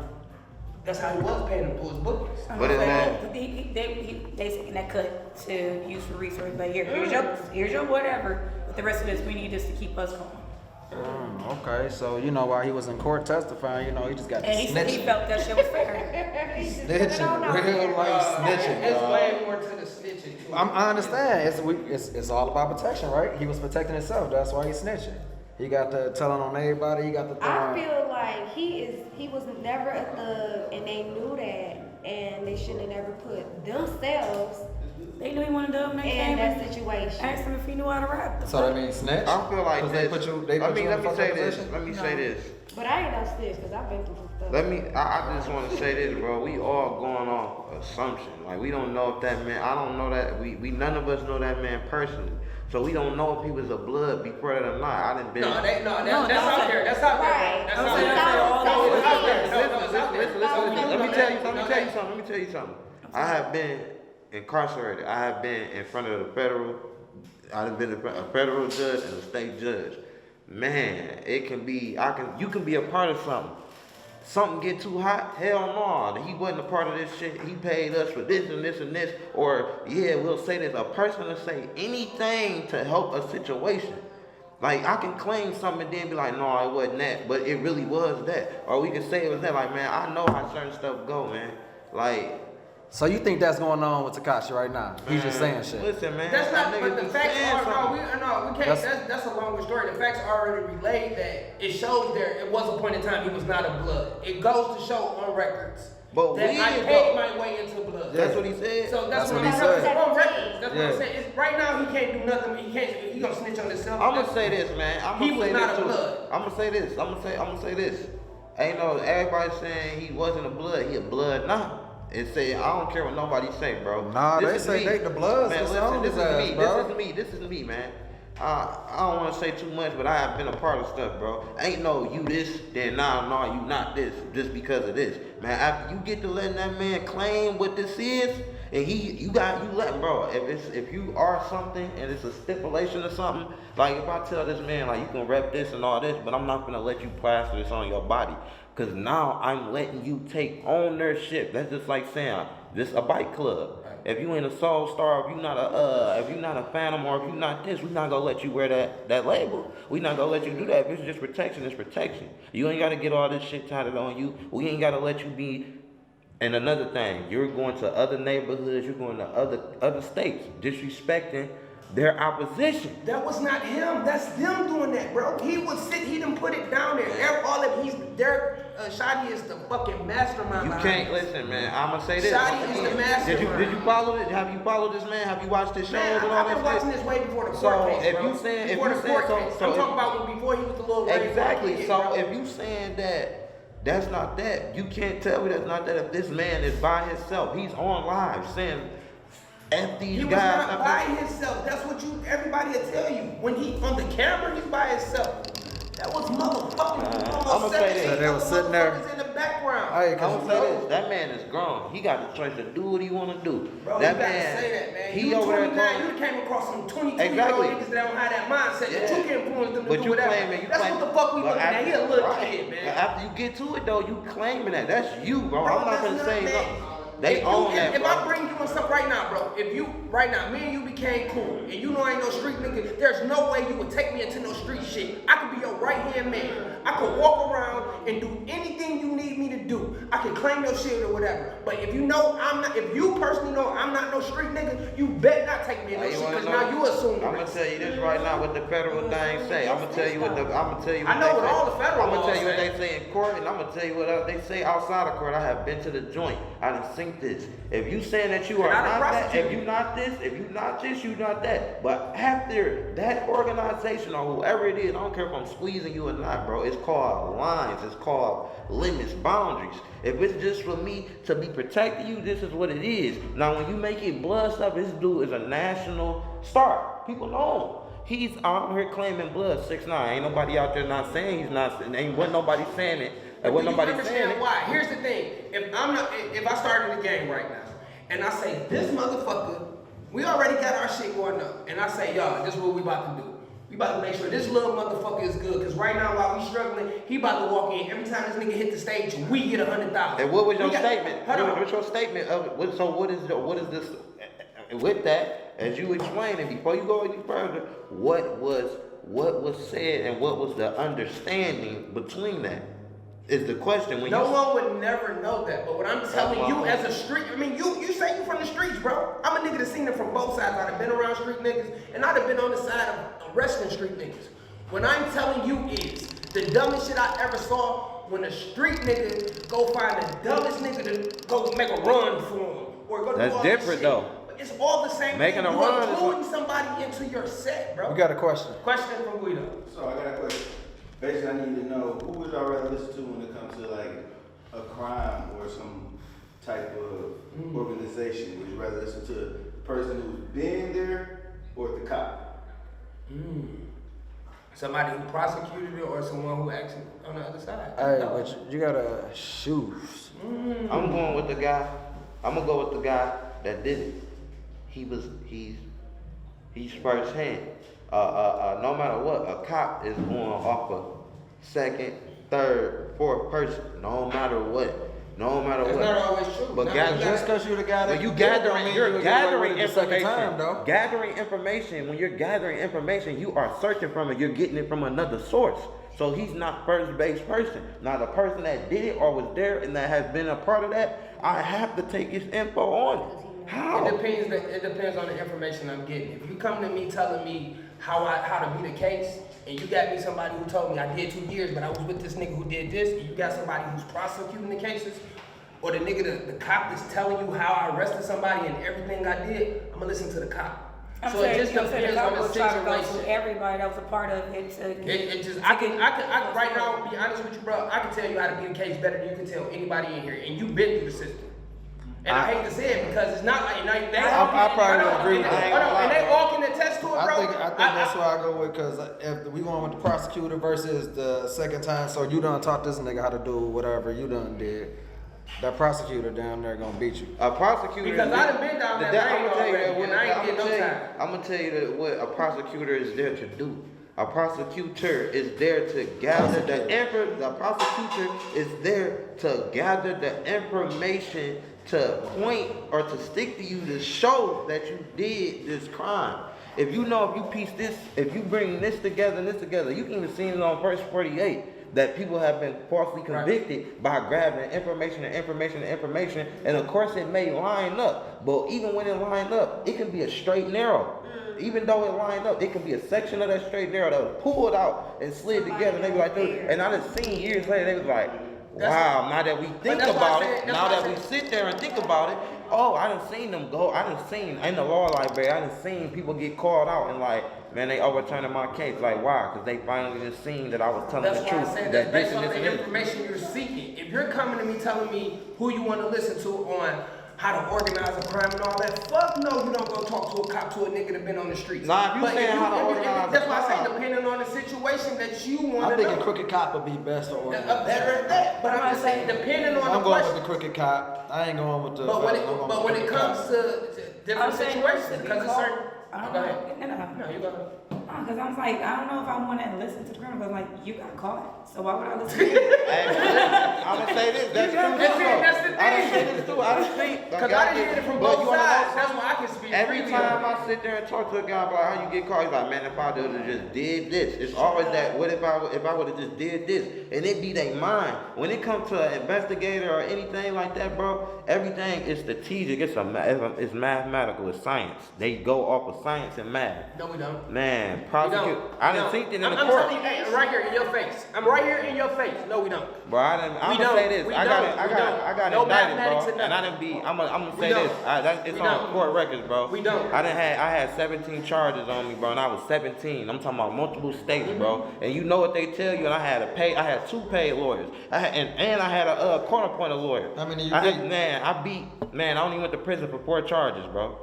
That's how he was paying them for his bookings. But it's not. They taking that cut to use for research. Like here's your whatever. But the rest of this, we need this to keep us going. Okay, so you know while he was in court testifying, you know he just got And he said he snitching. felt that shit was fair. Snitching, real life snitching, It's dog. way more to the snitching. Too. I understand. It's all about protection, right? He was protecting himself. That's why he's snitching. He got the telling on everybody. He got the I throwing. feel like he was never a thug, and they knew that, and they shouldn't have never put themselves They knew he wanted to do it, and they in came that and situation. asked him if he knew how to rap. So that means snitch. I feel like 'Cause this. they put you in let a me fucked say up this. position? Let me say this. But I ain't no snitch because I've been through some stuff. I just want to say this, bro. We all going off assumption. Like we don't know if that man. I don't know that. We none of us know that man personally. So we don't know if he was a blood before that or not. I didn't been. That's No, out that's there. That's out there. Right. That's I'm out saying there. that's No, all it's out there. over. No, it's out there. Let me tell you something. Let me tell you something. I have been incarcerated. I have been in front of the federal. I've been a federal judge and a state judge. Man, it can be. You can be a part of something. Something get too hot? Hell no. He wasn't a part of this shit. He paid us for this and this and this. Or yeah, we'll say this. A person will say anything to help a situation. Like I can claim something and then be like, no, it wasn't that, but it really was that. Or we can say it was that. Like man, I know how certain stuff go, man. Like. So you think that's going on with Tekashi right now? He's just saying shit. Listen, man. That's not. that But nigga the be facts saying are something. no. We can't. That's a longer story. The facts are already relayed that it shows there. It was a point in time he was not a blood. It goes to show on records But that we I is paid though. my way into blood. That's what he said. So that's what he I'm said. saying. On records. That's what Yeah. I'm saying. Right now he can't do nothing. He gonna snitch on himself. I'm gonna say this, man. He was not a too. blood. I'm gonna say this. I'm gonna say this. Ain't no everybody saying he wasn't a blood. He a blood now. It say I don't care what nobody say, bro. Nah, This they is say me. they the Bloods Man, was listen, on this his is ass, me. bro. This is me, man. I don't want to say too much, but I have been a part of stuff, bro. Ain't no you this, then no, you not this, just because of this, man. After you get to letting that man claim what this is, and you let, bro. If you are something and it's a stipulation or something, like if I tell this man like you can rep this and all this, but I'm not gonna let you plaster this on your body. Cause now I'm letting you take ownership. That's just like saying this a bike club. If you ain't a soul star, if you not a phantom, or if you not this, we not gonna let you wear that label. We not gonna let you do that. If it's just protection, it's protection. You ain't gotta get all this shit tatted on you. We ain't gotta let you be. And another thing, you're going to other neighborhoods, you're going to other states, disrespecting their opposition. That was not him. That's them doing that, bro. He didn't put it down there. All of Shadi is the fucking mastermind. You can't listen, man. I'ma say this. Shadi is the mastermind. Did you follow it? Have you followed this man? Have you watched his shows Man, and all I've that been watching shit? this way before the court So, case, if bro. you saying- if Before you the saying court so- case. so I'm if- talking about when before he was the little Exactly. kid, So bro. if you saying that's not that, you can't tell me that's not that. If this man is by himself, he's on live saying F these He was guys. not by himself. That's what everybody will tell you. When he on the camera, he's by himself. That was motherfucking I'ma say this. So they was sitting there. in the background. Hey, I'm cause gonna say this. That man is grown. He got the choice to do what he want to do. Bro, that you gotta man, say that, man. He You over there 29, going. you came across some 22 Exactly. year old niggas that don't have that mindset that you can influence them to But do you whatever. claiming, That's what the fuck we but looking at. after- He a little right. kid, But man. after you get to it though, you claiming that. That's you, bro. Bro, I'm not that's gonna not, say man. nothing. They If own you, that, if bro. I bring you and stuff right now, bro, if you, right now, me and you became cool, and you know I ain't no street nigga, there's no way you would take me into no street shit. I could be your right-hand man. I could walk around and do anything you need me to do. I can claim your shit or whatever. But if you know I'm not, if you personally know I'm not no street nigga, you bet not take me in no shit, because now you assume the I'm gonna risk. tell you this right now what the federal thing say. I'm gonna tell you what I know what all the federal I'm gonna laws tell you what say. they say in court, and I'm gonna tell you what they say outside of court. I have been to the joint. I done seen think this. If you saying that you are not that, if you not this, if you not this, you not that. But after that organization or whoever it is, I don't care if I'm squeezing you or not, bro. It's called lines. It's called limits, boundaries. If it's just for me to be protecting you, this is what it is. Now, when you make it blood stuff, this dude is a national star. People know him. He's out here claiming blood, 6'9". Ain't nobody out there not saying he's not. Wasn't nobody saying it. Wasn't nobody saying it. Why? Here's the thing. If I started a game right now and I say this motherfucker, we already got our shit going up, and I say y'all, this is what we about to do. We about to make sure this little motherfucker is good, because right now while we struggling, he about to walk in. Every time this nigga hit the stage, we get 100,000. And what was your statement? What's your statement of it? So what is this? With that, as you explain, and before you go any further, what was said and what was the understanding between that? Is the question. When no one would never know that, but what I'm telling you as a street, I mean, you say you from the streets, bro. I'm a nigga that's seen it from both sides. I've been around street niggas, and I've been on the side of arresting street niggas. What I'm telling you is, the dumbest shit I ever saw, when a street nigga go find the dumbest nigga to go make a run for him, or go do that's all different this shit. though. It's all the same Making thing. a You're run including somebody into your set, bro. We got a question. Question from Guido. So I got a question. Basically, I need to know, who would y'all rather listen to when it comes to like a crime or some type of organization? Would you rather listen to the person who's been there or the cop? Somebody who prosecuted it, or someone who actually on the other side. Hey, but you gotta choose. I'm going with the guy. I'm gonna go with the guy that did it. He's firsthand. No matter what, a cop is going off a second, third, fourth person. No matter what. No matter That's what. not always true. But Just because you're the guy that you're gathering information. time, though. Gathering information. When you're gathering information, you are searching from it. You're getting it from another source. So he's not first base person. Now the person that did it or was there and that has been a part of that, I have to take his info on it. How? It depends on the information I'm getting. If you come to me telling me how to be the case, and you got me somebody who told me I did 2 years, but I was with this nigga who did this, and you got somebody who's prosecuting the cases, or the nigga, the cop that's telling you how I arrested somebody and everything I did, I'm gonna listen to the cop. So it just depends on the situation. Everybody that was a part of it. I can right now be honest with you, bro. I can tell you how to be the case better than you can tell anybody in here, and you've been through the system. And I hate to say it because it's not like I probably would agree with that. And they all can attest to it, bro. I think that's why I go with, because if we going with the prosecutor versus the second time, so you done taught this nigga how to do whatever you done did. That prosecutor down there gonna beat you. A prosecutor. Because I done been down that lane already, and I ain't get no time. I'm gonna tell you what a prosecutor is there to do. A prosecutor is there to gather the prosecutor is there to gather the information to point or to stick to you to show that you did this crime. If you know, if you piece this, if you bring this together and this together, you can even see it on verse 48 that people have been falsely convicted by grabbing information, and of course it may line up, but even when it lined up, it can be a straight and narrow. Even though it lined up, it can be a section of that straight and narrow that was pulled out and slid together, and they be like, and I done seen years later, they was like, wow, now that we think about it, now that we sit there and think about it, oh, I done seen them go, I done seen, in the law library, I done seen people get called out and like, man, they overturning my case. Like, why? Because they finally just seen that I was telling the truth. That's why I said that based on the information you're seeking. If you're coming to me telling me who you want to listen to on how to organize a crime and all that, fuck no, you don't go talk to a cop, to a nigga that been on the streets. Nah, if you saying how to organize that's why I say depending on the situation that you want to know. I'm thinking crooked cop would be best to organize. Better at that. But I'm just saying, depending on I'm the question. going with the crooked cop. I ain't going with the. But when it comes to different situations, because it's certain. Go ahead. No, you go ahead. Because I'm like, I don't know if I want to listen to criminals. Like, you got caught, so why would I listen to you? I'm gonna say this. That's true. That's the thing. I done say this too. I done think. Because I done hear it from both sides. That's why I can speak. Every time I sit there and talk to a guy about how you get caught, he's like, man, if I would have just did this. It's always that, what if I would have just did this? And it be their mind. When it comes to an investigator or anything like that, bro, everything is strategic. It's mathematical. It's science. They go off of science and math. No, we don't. Man, can't prosecute. I done seen it in the I'm court. telling you, hey, I'm right here in your face. I'm right here in your face. No, we don't. Bro, I'm gonna say this. I got No indicted, mathematics bro. or And I nothing. didn't be. I'm gonna We say don't. this. It's We on don't. court records, bro. We don't. I had 17 charges on me, bro, and I was 17. I'm talking about multiple states, bro. And you know what they tell you? And I had 2 paid lawyers. I had a court-appointed lawyer. How many you I beat? I only went to prison for 4 charges, bro.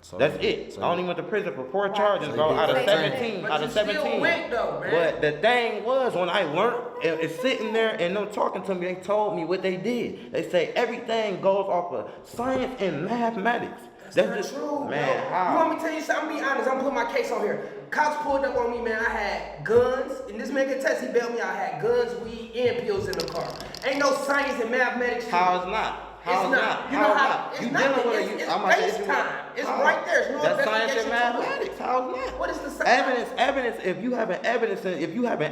So, That's it. so I only went to prison for 4 charges, So bro, you out of beat 17. But Out you of still 17. went though, man. But the thing was, when I learned, it's sitting there and them talking to me, they told me what they did. They say everything goes off of science and mathematics. That's not true, man. bro. How? You want me to tell you something? I'm be honest. I'm putting my case on here. Cops pulled up on me, man. I had guns, and this man can test. He bailed me. I had guns, weed, and pills in the car. Ain't no science and mathematics. How it's not? How It's not. You know how? It's You not. dealing with It's a FaceTime. It's right there. It's no That's science and investigation tool. mathematics. How it's not? What is the science? Evidence. If you have an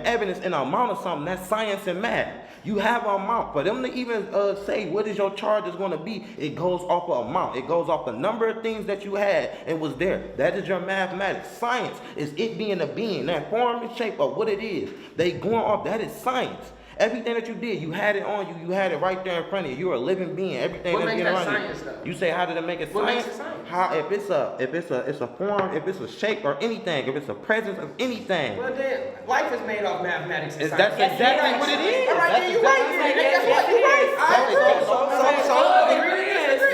evidence in an amount of something, that's science and math. You have an amount. For them to even say what is your charge is going to be, it goes off of amount. It goes off the number of things that you had and was there. That is your mathematics. Science is it being a being, that form and shape of what it is. They going off. That is science. Everything that you did, you had it on you. You had it right there in front of you. You're a living being. Everything What that's makes being that around science, you. though? You say, how did it make it What science? makes it science? How if it's a form, if it's a shape or anything, if it's a presence of anything. Well, then, life is made off mathematics and That's science. exactly what it is. All right, That's then you're right. exactly Then guess what? You're right. I agree.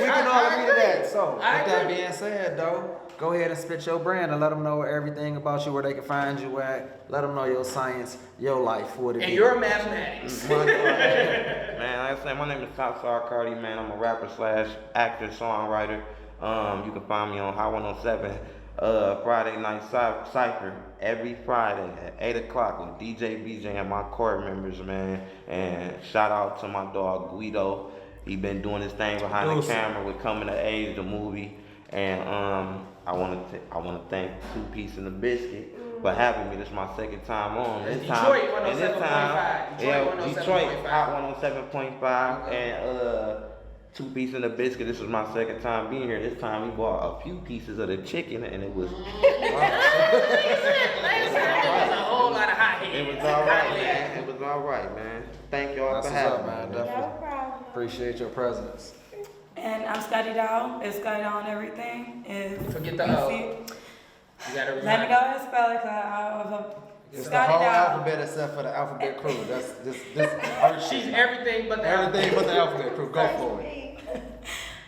we can all agree to that. So, I with that agree. being said, though, go ahead and spit your brand and let them know everything about you, where they can find you at. Let them know your science, your life, what it is. And you're a mathematics. Man, like I said, my name is Topstar Cardi, man. I'm a rapper / actor, songwriter. You can find me on High 107, Friday night cypher every Friday at 8 o'clock with DJ BJ and my court members, man. And shout out to my dog Guido. He been doing his thing behind the camera with Coming of Age, the movie. And I want to thank 2 Piece and the Biscuit for having me. This is my second time on. This Detroit time, and this 107.5. time, Detroit Detroit 107.5. Hot 107.5, and 2 Piece and the Biscuit. This was my second time being here. This time we bought a few pieces of the chicken, and it was. A whole lot of hot heads. It was all right, man. It was all right, man. Thank y'all That's for what's having up, me. man. No Definitely problem. appreciate your presence. And I'm Scotty Dow. It's Scotty Dow and everything. Forget the O. You gotta Let me remind go and spell it, cause It's the Scotty whole Dow. alphabet except for the alphabet crew. That's this. She's everything but the everything but the alphabet crew. Go for it.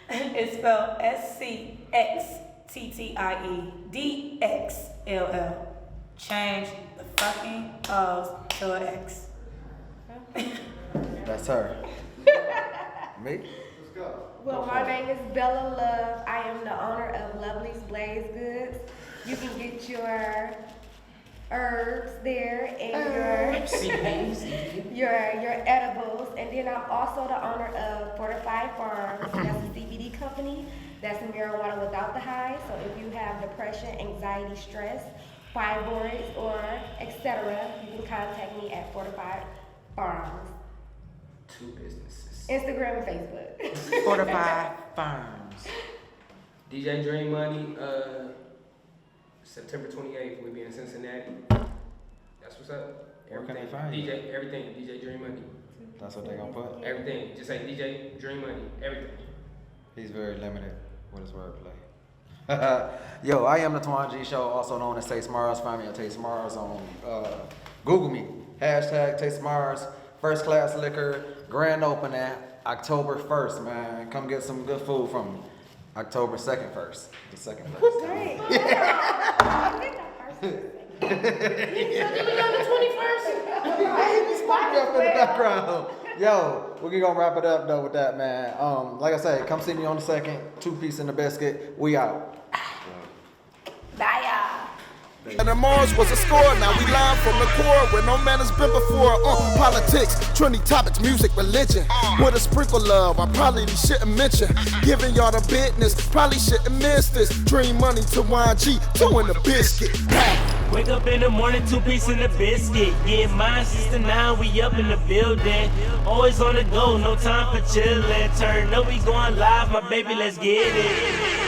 It's spelled SCXTTIEDXLL. Change the fucking O's to an X. That's her. Me? Well, my name is Bella Love. I am the owner of Lovely's Blaze Goods. You can get your herbs there and your edibles. And then I'm also the owner of Fortified Farms. That's a CBD company. That's marijuana without the high. So if you have depression, anxiety, stress, fibroids, or etc., you can contact me at Fortified Farms. 2 businesses. Instagram and Facebook. Fortified Farms. DJ Dream Money, September 28th, we'll be in Cincinnati. That's what's up. Where can Everything. they find you? Everything. DJ Dream Money. That's what they gonna put. Everything. Just say DJ Dream Money. Everything. He's very limited with his wordplay. Yo, I am the Twan G Show, also known as Taste Mars. Find me at Taste Mars on Google me. Hashtag Taste Mars. First class liquor. Grand opening October 1st, man. Come get some good food from me. October 2nd first. The 2nd first. Great. Up in the background. Yo, we're gonna wrap it up though with that, man. Like I said, come see me on the 2nd. 2 Piece in the Biscuit. We out. Bye, y'all. And the Mars was a score, now we live from the core where no man has been before. Politics, trendy topics, music, religion. With a sprinkle of, I probably shouldn't mention. Giving y'all the business, probably shouldn't miss this. Dream Money to YG, 2 in the Biscuit. Wake up in the morning, 2 Piece in the Biscuit. Get mine, sister, now we up in the building. Always on the go, no time for chillin'. Turn up, we going live, my baby, let's get it.